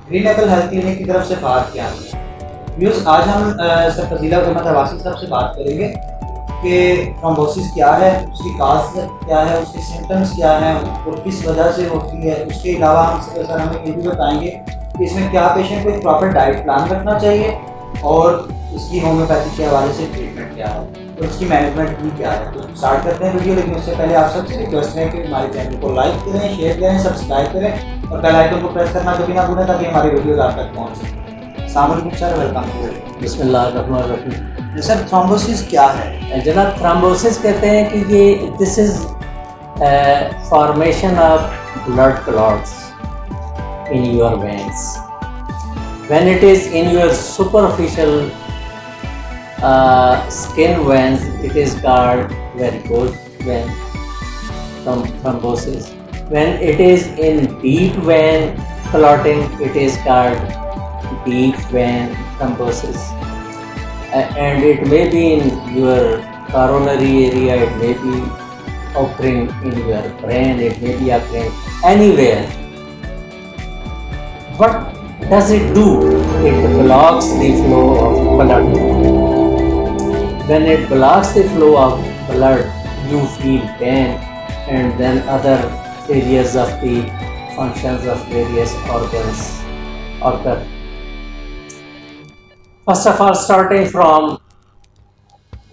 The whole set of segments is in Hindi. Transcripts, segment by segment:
ग्रीन एप्पल हेल्थ क्लिनिक की तरफ से बात किया है। व्यूज़, आज हम सर फजीला अहमद वासिफ साहब से बात करेंगे कि थ्रोम्बोसिस क्या है, उसकी काज क्या है, उसके सिम्टम्स क्या हैं और किस वजह से होती है। उसके अलावा हम सर हमें ये भी बताएंगे कि इसमें क्या पेशेंट को एक प्रॉपर डाइट प्लान रखना चाहिए और इसकी होम्योपैथी के हवाले से ट्रीटमेंट क्या है और उसकी मैनेजमेंट भी क्या है। तो स्टार्ट करते हैं वीडियो, लेकिन उससे पहले आप सबसे रिक्वेस्ट है कि हमारे चैनल को लाइक करें, शेयर करें, सब्सक्राइब करें और बेल आइकन को प्रेस करना कभी ना भूलें ताकि हमारे वीडियोज आप तक पहुँच सकें। अस्सलाम वालेकुम सर, वेलकम टू। बिस्मिल्लाहिर्रहमानिर्रहीम। सर थ्रोम्बोसिस क्या है? जनाब, थ्रोम्बोसिस कहते हैं कि ये this is formation of blood clots in your veins when it is in your superficial skin veins. It is called varicose vein thrombosis. When it is in deep vein clotting, it is called deep vein thrombosis. And it may be in your coronary area, it may be occurring in your brain, it may be occurring anywhere. What does it do? It blocks the flow of blood. When it blocks the flow of blood, you feel pain, and then other areas of the functions of various organs occur. First of all, starting from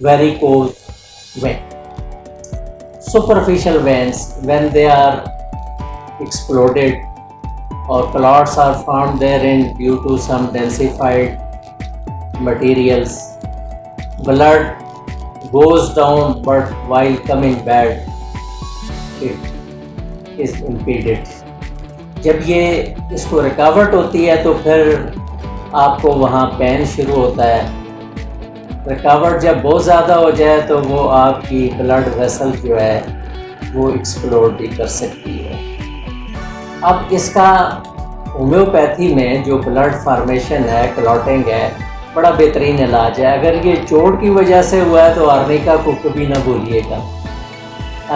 varicose vein. Superficial veins, when they are exploded or clots are formed therein due to some densified materials, blood goes down, but while coming back it is impeded. जब ये इसको रिकवर्ट होती है तो फिर आपको वहाँ पेन शुरू होता है। रिकवर्ट जब बहुत ज़्यादा हो जाए तो वो आपकी ब्लड वेसल जो है वो एक्सप्लोड भी कर सकती है। अब इसका होम्योपैथी में जो ब्लड फॉर्मेशन है, क्लॉटिंग है, बड़ा बेहतरीन इलाज है। अगर ये चोट की वजह से हुआ है तो आर्निका को कभी ना भूलिएगा।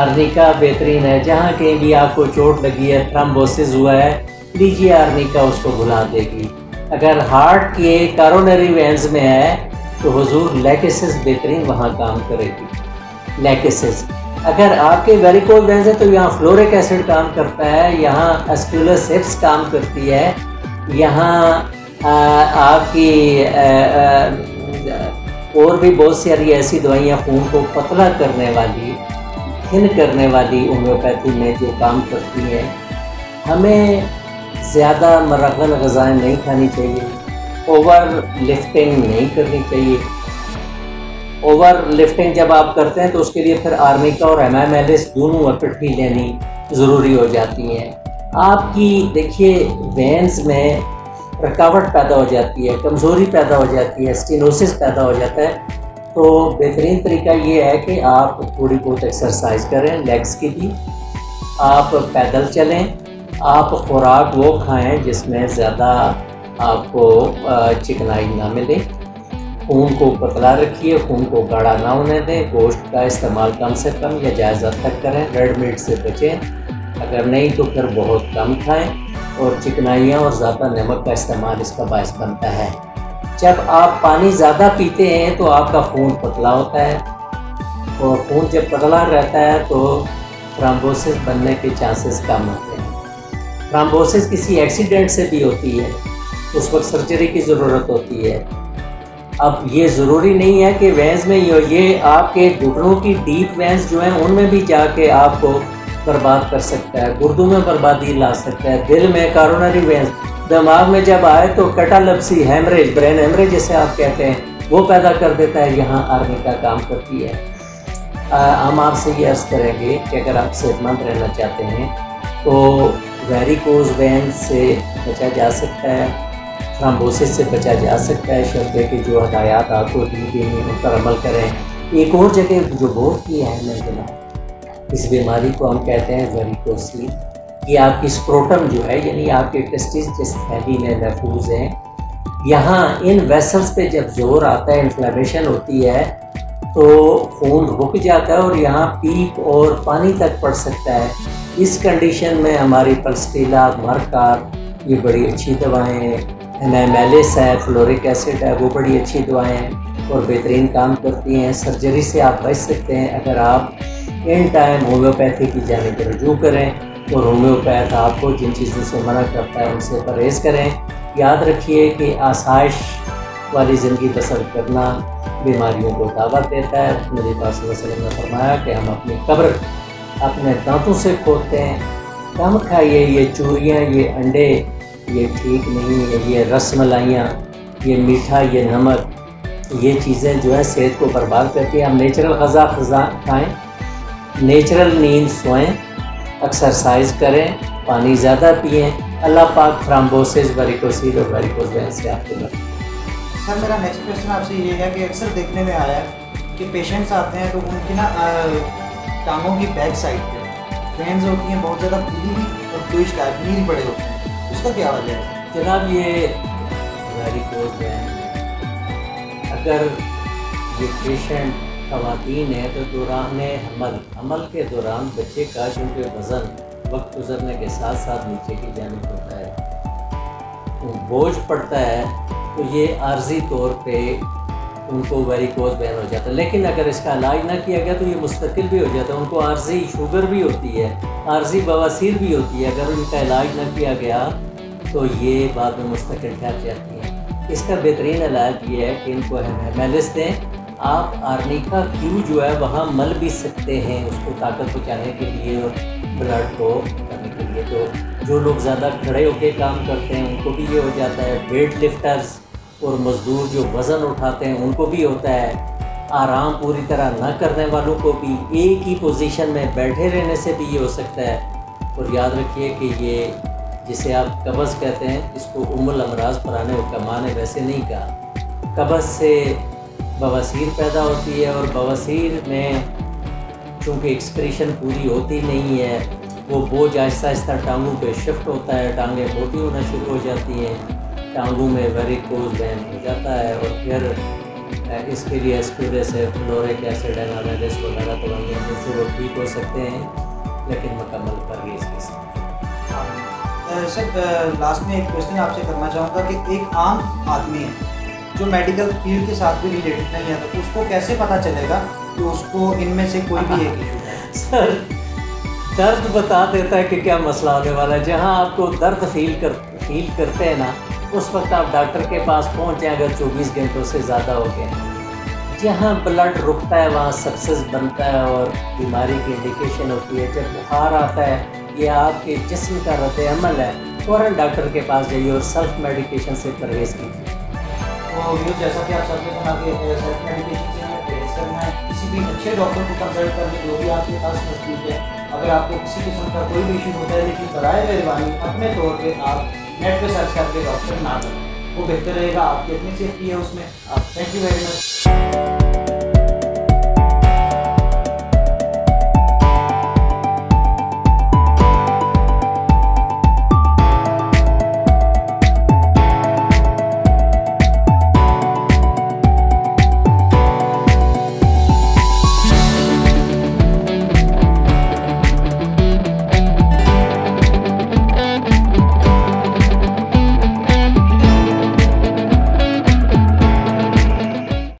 आर्निका बेहतरीन है। जहाँ कहीं भी आपको चोट लगी है, थ्रोम्बोसिस हुआ है, लीजिए आर्निका, उसको भुला देगी। अगर हार्ट के कोरोनरी वेन्स में है तो हुजूर लैकेसिस बेहतरीन वहाँ काम करेगी। लैकेसिस अगर आपके वेरिकोज वेन्स है तो यहाँ फ्लोरिक एसिड काम करता है, यहाँ एस्क्यूलस हिप्स काम करती है, यहाँ आपकी और भी बहुत सारी ऐसी दवाइयाँ खून को पतला करने वाली, थिन करने वाली होम्योपैथी में जो काम करती हैं। हमें ज़्यादा मरगन ग़िज़ाएँ नहीं खानी चाहिए, ओवर लिफ्टिंग नहीं करनी चाहिए। ओवर लिफ्टिंग जब आप करते हैं तो उसके लिए फिर आर्निका और एमामेलिस दोनों इकट्ठी लेनी ज़रूरी हो जाती हैं। आपकी देखिए वेन्स में रुकावट पैदा हो जाती है, कमज़ोरी पैदा हो जाती है, स्टेनोसिस पैदा हो जाता है। तो बेहतरीन तरीका ये है कि आप थोड़ी बहुत एक्सरसाइज करें लेग्स की भी, आप पैदल चलें, आप खुराक वो खाएं जिसमें ज़्यादा आपको चिकनाई ना मिले, खून को पतला रखिए, खून को गाढ़ा ना होने दें, गोश्त का इस्तेमाल कम से कम या जायज़ हद तक करें, रेड मीट से बचें, अगर नहीं तो फिर बहुत कम खाएं और चिकनाइयाँ और ज़्यादा नमक का इस्तेमाल इसका बायस बनता है। जब आप पानी ज़्यादा पीते हैं तो आपका खून पतला होता है और खून जब पतला रहता है तो थ्रोम्बोसिस बनने के चांसेस कम होते हैं। थ्रोम्बोसिस किसी एक्सीडेंट से भी होती है, उस वक्त सर्जरी की ज़रूरत होती है। अब ये ज़रूरी नहीं है कि वेंस में ये आपके घुटनों की डीप वेंस जो हैं उनमें भी जाके आपको बर्बाद कर सकता है, गुर्दों में बर्बादी ला सकता है। दिल में कोरोनरी वेंस, दिमाग में जब आए तो कैटालेप्सी, हेमरेज, ब्रेन हेमरेज जिसे आप कहते हैं, वो पैदा कर देता है। यहाँ आर्निका काम करती है। हम आपसे ये अर्ज़ करेंगे कि अगर आप सेहतमंद रहना चाहते हैं तो वेरिकोज वेन से बचा जा सकता है, थ्रोम्बोसिस से बचा जा सकता है, शर्ते की जो हदायत आपको दी गई हैं उन पर अमल करें। एक और जगह जो बहुत की अहम है जनाब, इस बीमारी को हम कहते हैं वेरिकोसिल। ये आपकी स्क्रोटम जो है, यानी आपके टेस्टिस जिस थैली में महफूज हैं, यहाँ इन वेसल्स पे जब जोर आता है, इन्फ्लेमेशन होती है तो खून रुक जाता है और यहाँ पीप और पानी तक पड़ सकता है। इस कंडीशन में हमारी पल्सटीला, मरकार ये बड़ी अच्छी दवाएँ हैं। एनामेलिस है, फ्लोरिक एसिड है, वो बड़ी अच्छी दवाएँ हैं और बेहतरीन काम करती हैं। सर्जरी से आप बच सकते हैं अगर आप इन टाइम होम्योपैथी की जानिब रुजू करें और होम्योपैथ आपको जिन चीज़ों से मना करता है उनसे परहेज़ करें। याद रखिए कि आसाइश वाली ज़िंदगी बसर करना बीमारियों को दावत देता है। नबी पाक सल्लल्लाहु अलैहि वसल्लम ने फरमाया कि हम अपनी कब्र अपने दांतों से खोदते हैं। कम खाइए ये चूरियाँ, ये अंडे, ये ठीक नहीं है। ये रसमलाइयाँ, ये मीठा, ये नमक, ये चीज़ें जो है सेहत को बर्बाद करती हैं। हम नेचुरल ग़ज़ा खाएँ, नेचुरल नींद सोएं, एक्सरसाइज करें, पानी ज़्यादा पिएँ। अल्लाह पाक थ्रोम्बोसिस, वेरिकोसील और वेरिकोज वेन से आपको बचाए। सर मेरा नेक्स्ट क्वेश्चन आपसे ये है कि अक्सर देखने में आया है कि पेशेंट्स आते हैं तो उनकी ना टांगों की बैक साइड पे वेन्स होती हैं बहुत ज़्यादा फूली हुई और ब्लूइश टाइप नील पड़े होते हैं, उसका क्या वजह है? जनाब ये वेरिकोज वेन, अगर ये पेशेंट ख़वातीन है तो दौरान हमल के दौरान बच्चे का चूँकि वज़न वक्त गुजरने के साथ साथ नीचे की जानिब होता है, तो बोझ पड़ता है, तो ये आर्जी तौर पे उनको वेरिकोज वेन हो जाता है। लेकिन अगर इसका इलाज ना किया गया तो ये मुस्तकिल भी हो जाता है। उनको आर्जी शुगर भी होती है, आर्जी बवासीर भी होती है। अगर उनका इलाज ना किया गया तो ये बाद में मुस्तकिल ठहर जाती है। इसका बेहतरीन इलाज ये है कि इनको एनामेलिस दें। आप आर्निका क्यू जो है वहाँ मल भी सकते हैं उसको ताकत पहुँचाने के लिए और ब्लड को करने के लिए। तो जो लोग ज़्यादा खड़े होकर काम करते हैं उनको भी ये हो जाता है। वेट लिफ्टर्स और मज़दूर जो वज़न उठाते हैं उनको भी होता है। आराम पूरी तरह ना करने वालों को भी एक ही पोजीशन में बैठे रहने से भी ये हो सकता है। और याद रखिए कि ये जिसे आप कब्ज़ कहते हैं, इसको उम्मुल अमराज पुराने हुक्मा ने वैसे नहीं कहा। कब्ज़ से बवासीर पैदा होती है और बवासीर में चूँकि एक्सक्रीशन पूरी होती नहीं है, वो बोझ आहिस्ता आहिस्ता टांगों पे शिफ्ट होता है, टांगें मोटी होना शुरू हो जाती हैं, टांगों में वेरिकोज वेन हो जाता है। और फिर इसके लिए एस्पिरिन से फ्लोरिक एसिड एनामेलिस वगैरह दवाइयाँ जिनसे वो ठीक हो सकते हैं, लेकिन मुकम्मल परहेज़ के साथ। सर लास्ट में एक क्वेश्चन आपसे करना चाहूँगा कि एक आम आदमी है जो मेडिकल फील्ड के साथ भी रिलेटेड नहीं है, तो उसको कैसे पता चलेगा कि उसको इनमें से कोई भी एक इशू है? सर दर्द बता देता है कि क्या मसला होने वाला है। जहाँ आपको दर्द फील करते हैं ना, उस वक्त आप डॉक्टर के पास पहुँचे अगर 24 घंटों से ज़्यादा हो गए। जहाँ ब्लड रुकता है वहाँ सक्सेस बनता है और बीमारी की इंडिकेशन होती है। जब बुखार आता है, ये आपके जिस्म का रद्द अमल है, फ़ौरन डॉक्टर के पास जाइए और सेल्फ मेडिकेशन से परहेज़ कीजिए। तो ये जैसा कि आप सबने कहा कि सेल्फ मेडिकेशन से हमें परहेज़ करना है, किसी भी अच्छे डॉक्टर को कंसल्ट करने जो भी आपके पास नज़दीक है। अगर आपको किसी किस्म का कोई भी इशू होता है, लेकिन बराए मेहरबानी अपने तौर पे आप नेट पे सर्च करके डॉक्टर ना करें, वो बेहतर रहेगा। आपकी अपनी सेफ्टी है उसमें। आप थैंक यू वेरी मच।